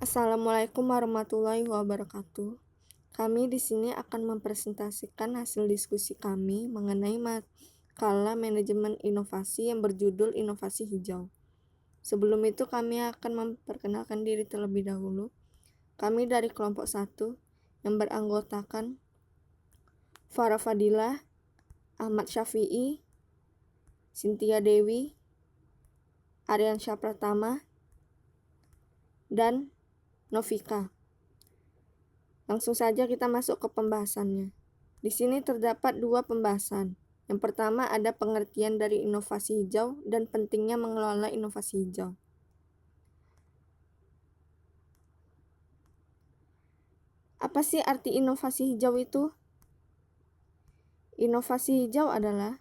Assalamualaikum warahmatullahi wabarakatuh. Kami di sini akan mempresentasikan hasil diskusi kami mengenai makalah manajemen inovasi yang berjudul Inovasi Hijau. Sebelum itu kami akan memperkenalkan diri terlebih dahulu. Kami dari kelompok 1 yang beranggotakan Farah Fadilah, Ahmad Syafi'i, Cynthia Dewi, Aryansyah Pratama, dan Novika. Langsung saja kita masuk ke pembahasannya. Di sini terdapat 2 pembahasan. Yang pertama ada pengertian dari inovasi hijau dan pentingnya mengelola inovasi hijau. Apa sih arti inovasi hijau itu? Inovasi hijau adalah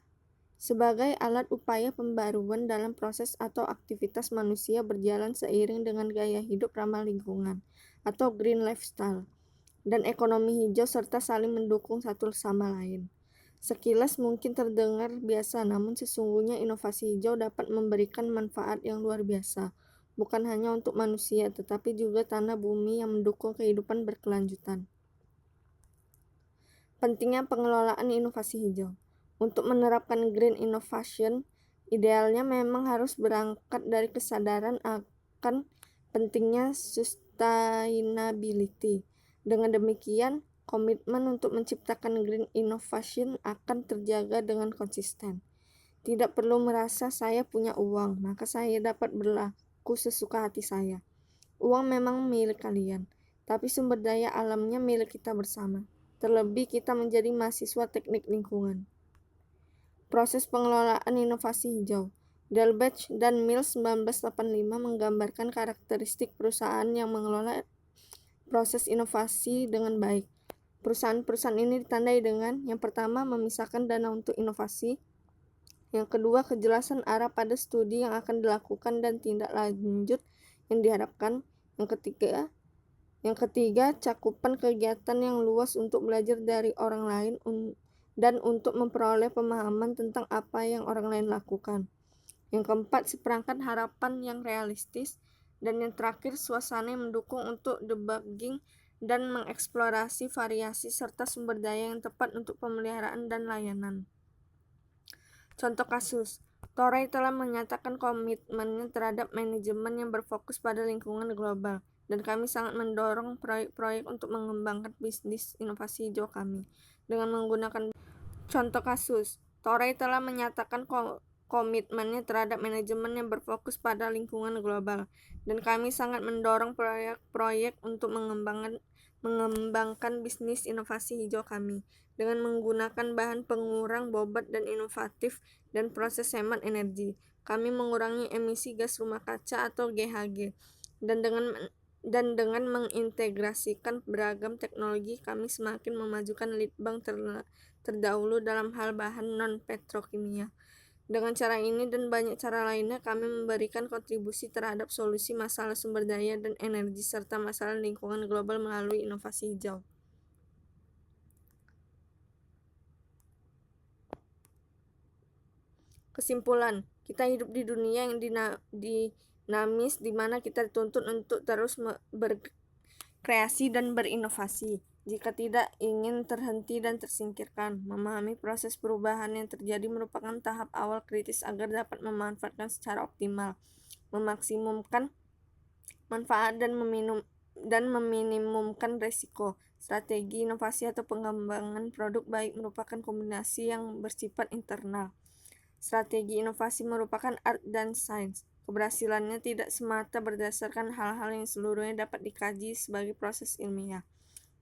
sebagai alat upaya pembaruan dalam proses atau aktivitas manusia berjalan seiring dengan gaya hidup ramah lingkungan atau green lifestyle dan ekonomi hijau serta saling mendukung satu sama lain. Sekilas mungkin terdengar biasa, namun sesungguhnya inovasi hijau dapat memberikan manfaat yang luar biasa, bukan hanya untuk manusia, tetapi juga tanah bumi yang mendukung kehidupan berkelanjutan. Pentingnya pengelolaan inovasi hijau. Untuk menerapkan green innovation, idealnya memang harus berangkat dari kesadaran akan pentingnya sustainability. Dengan demikian, komitmen untuk menciptakan green innovation akan terjaga dengan konsisten. Tidak perlu merasa saya punya uang, maka saya dapat berlaku sesuka hati saya. Uang memang milik kalian, tapi sumber daya alamnya milik kita bersama. Terlebih kita menjadi mahasiswa teknik lingkungan. Proses pengelolaan inovasi hijau. Delbach dan Mills 1985 menggambarkan karakteristik perusahaan yang mengelola proses inovasi dengan baik. Perusahaan-perusahaan ini ditandai dengan yang pertama memisahkan dana untuk inovasi, yang kedua kejelasan arah pada studi yang akan dilakukan dan tindak lanjut yang diharapkan, yang ketiga cakupan kegiatan yang luas untuk belajar dari orang lain dan untuk memperoleh pemahaman tentang apa yang orang lain lakukan. Yang keempat, seperangkat harapan yang realistis. Dan yang terakhir, suasana yang mendukung untuk debugging dan mengeksplorasi variasi serta sumber daya yang tepat untuk pemeliharaan dan layanan. Contoh kasus, Torrey telah menyatakan komitmennya terhadap manajemen yang berfokus pada lingkungan global, dan kami sangat mendorong proyek-proyek untuk mengembangkan bisnis inovasi hijau kami. Dengan menggunakan contoh kasus, Torrey telah menyatakan komitmennya terhadap manajemen yang berfokus pada lingkungan global, dan kami sangat mendorong proyek-proyek untuk mengembangkan bisnis inovasi hijau kami dengan menggunakan bahan pengurang bobot dan inovatif dan proses hemat energi. Kami mengurangi emisi gas rumah kaca atau GHG, dan dengan mengintegrasikan beragam teknologi, kami semakin memajukan litbang terdahulu dalam hal bahan non-petrokimia. Dengan cara ini dan banyak cara lainnya, kami memberikan kontribusi terhadap solusi masalah sumber daya dan energi serta masalah lingkungan global melalui inovasi hijau. Kesimpulan, kita hidup di dunia yang dinamis di mana kita dituntut untuk terus berkreasi dan berinovasi. Jika tidak ingin terhenti dan tersingkirkan, memahami proses perubahan yang terjadi merupakan tahap awal kritis agar dapat memanfaatkan secara optimal, memaksimumkan manfaat dan meminimumkan risiko. Strategi inovasi atau pengembangan produk baik merupakan kombinasi yang bersifat internal. Strategi inovasi merupakan art dan sains. Keberhasilannya tidak semata berdasarkan hal-hal yang seluruhnya dapat dikaji sebagai proses ilmiah.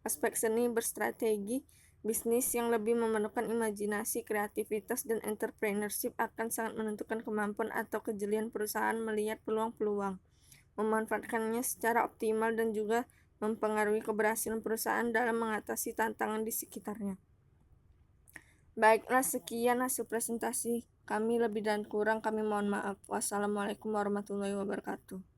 Aspek seni berstrategi bisnis yang lebih memerlukan imajinasi, kreativitas, dan entrepreneurship akan sangat menentukan kemampuan atau kejelian perusahaan melihat peluang-peluang, memanfaatkannya secara optimal, dan juga mempengaruhi keberhasilan perusahaan dalam mengatasi tantangan di sekitarnya. Baiklah, sekian hasil presentasi kami, lebih dan kurang kami mohon maaf. Wassalamualaikum warahmatullahi wabarakatuh.